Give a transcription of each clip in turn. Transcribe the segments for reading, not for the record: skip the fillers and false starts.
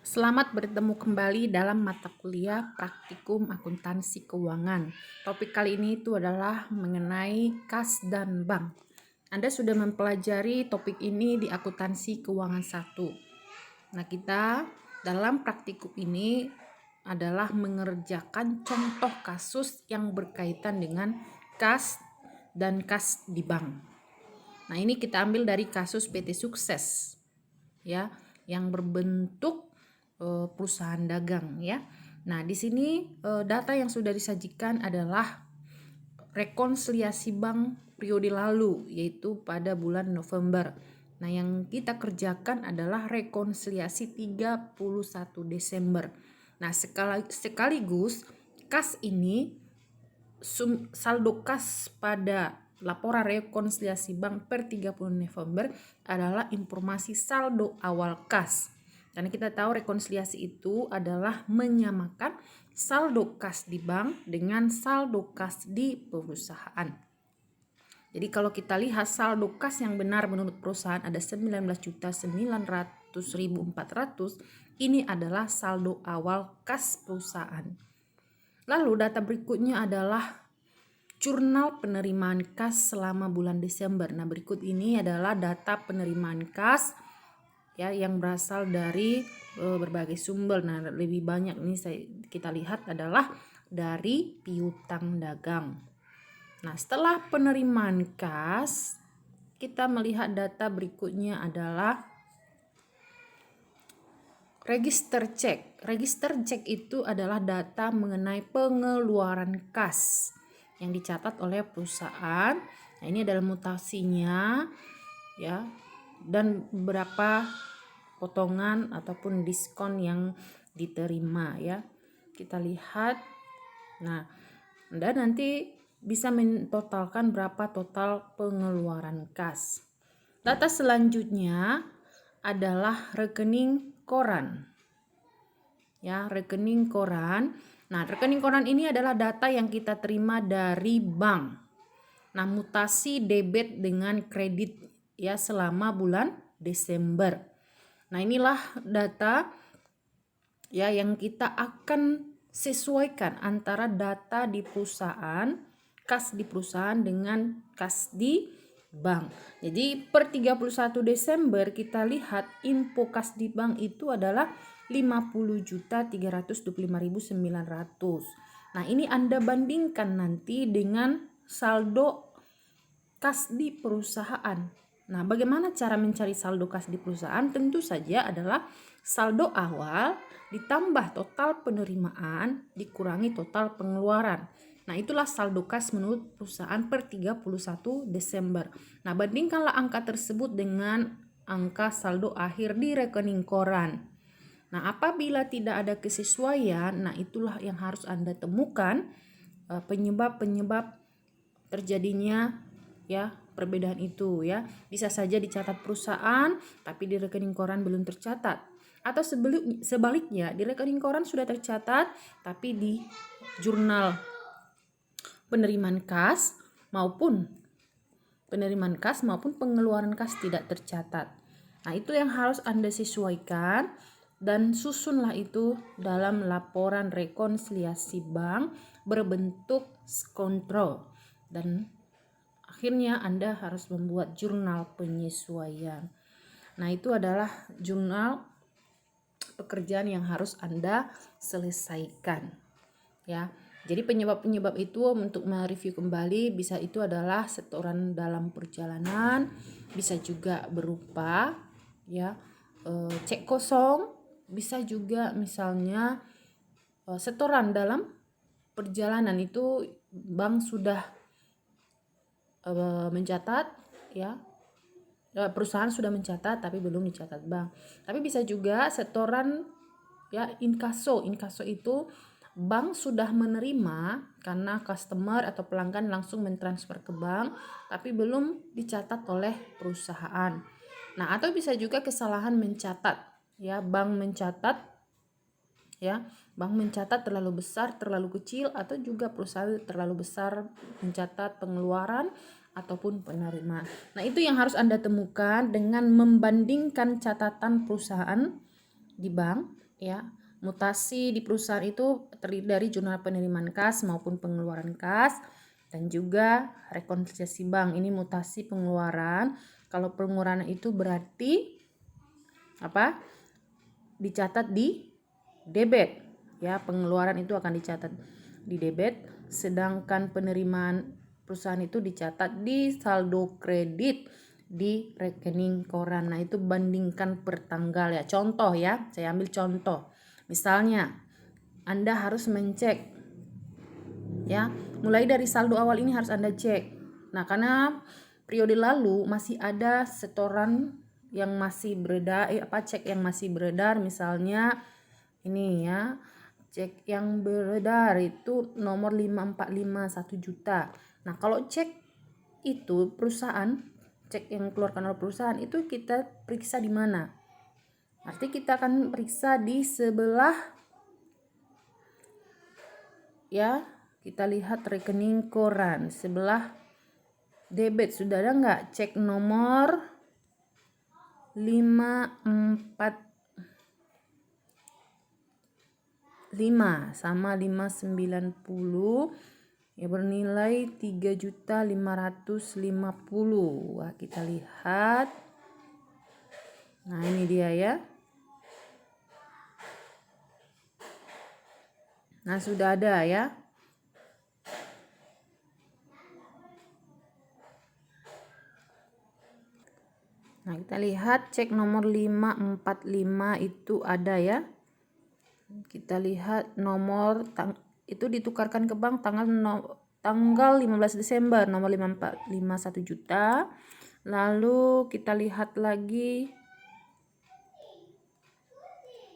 Selamat bertemu kembali dalam mata kuliah Praktikum Akuntansi Keuangan. Topik kali ini itu adalah mengenai kas dan bank. Anda sudah mempelajari topik ini di Akuntansi Keuangan 1. Nah, kita dalam praktikum ini adalah mengerjakan contoh kasus yang berkaitan dengan kas dan kas di bank. Nah, ini kita ambil dari kasus PT Sukses ya, yang berbentuk perusahaan dagang ya. Nah, di sini data yang sudah disajikan adalah rekonsiliasi bank periode lalu, yaitu pada bulan November. Nah, yang kita kerjakan adalah rekonsiliasi 31 Desember. Nah, sekaligus kas ini saldo kas pada laporan rekonsiliasi bank per 30 November adalah informasi saldo awal kas. Karena kita tahu rekonsiliasi itu adalah menyamakan saldo kas di bank dengan saldo kas di perusahaan. Jadi kalau kita lihat saldo kas yang benar menurut perusahaan ada 19.900.400, ini adalah saldo awal kas perusahaan. Lalu data berikutnya adalah jurnal penerimaan kas selama bulan Desember. Nah, berikut ini adalah data penerimaan kas ya yang berasal dari berbagai sumber. Nah, lebih banyak ini kita lihat adalah dari piutang dagang. Nah, setelah penerimaan kas, kita melihat data berikutnya adalah register cek. Register cek itu adalah data mengenai pengeluaran kas yang dicatat oleh perusahaan. Nah, ini adalah mutasinya ya, dan beberapa potongan ataupun diskon yang diterima ya. Kita lihat. Nah, Anda nanti bisa mentotalkan berapa total pengeluaran kas. Data selanjutnya adalah rekening koran. Ya, rekening koran. Nah, rekening koran ini adalah data yang kita terima dari bank. Nah, mutasi debit dengan kredit ya selama bulan Desember. Nah, inilah data ya yang kita akan sesuaikan antara data di perusahaan, kas di perusahaan dengan kas di bank. Jadi per 31 Desember kita lihat info kas di bank itu adalah 50.325.900. Nah, ini Anda bandingkan nanti dengan saldo kas di perusahaan. Nah, bagaimana cara mencari saldo kas di perusahaan? Tentu saja adalah saldo awal ditambah total penerimaan dikurangi total pengeluaran. Nah, itulah saldo kas menurut perusahaan per 31 Desember. Nah, bandingkanlah angka tersebut dengan angka saldo akhir di rekening koran. Nah, apabila tidak ada kesesuaian, nah itulah yang harus Anda temukan penyebab-penyebab terjadinya ya perbedaan itu ya. Bisa saja dicatat perusahaan tapi di rekening koran belum tercatat, atau sebaliknya di rekening koran sudah tercatat tapi di jurnal penerimaan kas maupun pengeluaran kas tidak tercatat. Nah, itu yang harus Anda sesuaikan dan susunlah itu dalam laporan rekonsiliasi bank berbentuk kontrol, dan akhirnya Anda harus membuat jurnal penyesuaian. Nah, itu adalah jurnal pekerjaan yang harus Anda selesaikan ya. Jadi penyebab-penyebab itu untuk mereview kembali bisa itu adalah setoran dalam perjalanan, bisa juga berupa ya cek kosong, bisa juga misalnya setoran dalam perjalanan itu bank sudah mencatat ya, perusahaan sudah mencatat tapi belum dicatat bank. Tapi bisa juga setoran ya inkaso itu bank sudah menerima karena customer atau pelanggan langsung mentransfer ke bank tapi belum dicatat oleh perusahaan. Nah, atau bisa juga kesalahan mencatat ya, bank mencatat terlalu besar, terlalu kecil, atau juga perusahaan terlalu besar mencatat pengeluaran ataupun penerimaan. Nah, itu yang harus Anda temukan dengan membandingkan catatan perusahaan di bank, ya. Mutasi di perusahaan itu terdiri dari jurnal penerimaan kas maupun pengeluaran kas, dan juga rekonsiliasi bank. Ini mutasi pengeluaran. Kalau pengeluaran itu berarti apa? Dicatat di debit, ya. Pengeluaran itu akan dicatat di debit, sedangkan penerimaan perusahaan itu dicatat di saldo kredit di rekening koran. Nah, itu bandingkan per tanggal, ya. Contoh, ya, saya ambil contoh. Misalnya Anda harus mencek, ya, mulai dari saldo awal ini harus Anda cek. Nah, karena periode lalu masih ada setoran yang masih beredar, cek yang masih beredar, misalnya ini, ya, cek yang beredar itu nomor 545 1 juta. Nah, kalau cek itu perusahaan, cek yang dikeluarkan oleh perusahaan itu kita periksa di mana? Arti kita akan periksa di sebelah, ya, kita lihat rekening koran sebelah debit. Sudah ada nggak? Cek nomor 545 sama 590, ya, bernilai 3.550.000. Wah, kita lihat. Nah, ini dia, ya. Nah, sudah ada, ya. Nah, kita lihat cek nomor 545 itu ada, ya. Kita lihat nomor itu ditukarkan ke bank tanggal 15 Desember, nomor 545 1 juta. Lalu kita lihat lagi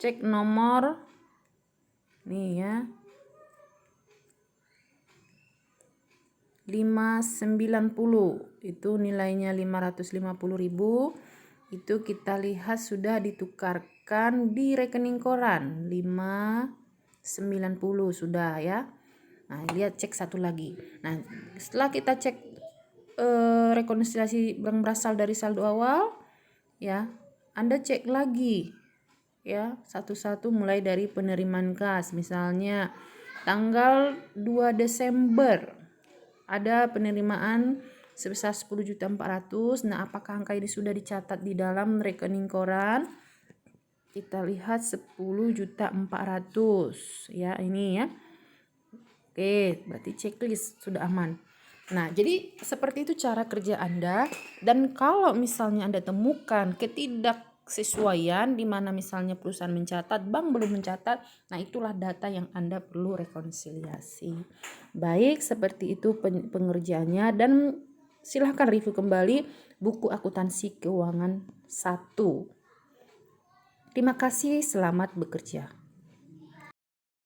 cek nomor nih, ya, 590 itu nilainya 550.000. Itu kita lihat sudah ditukarkan di rekening koran 590 sudah, ya. Nah, lihat cek satu lagi. Nah, setelah kita cek rekonsiliasi yang berasal dari saldo awal, ya, Anda cek lagi, ya, satu-satu mulai dari penerimaan kas. Misalnya tanggal 2 Desember ada penerimaan sebesar 10.400.000. Nah, apakah angka ini sudah dicatat di dalam rekening koran? Kita lihat 10.400.000, ya, ini, ya. Oke, berarti checklist sudah aman. Nah, jadi seperti itu cara kerja Anda. Dan kalau misalnya Anda temukan ketidaksesuaian di mana misalnya perusahaan mencatat, bank belum mencatat, nah itulah data yang Anda perlu rekonsiliasi. Baik, seperti itu pengerjaannya, dan silahkan review kembali buku akuntansi keuangan 1. Terima kasih, selamat bekerja.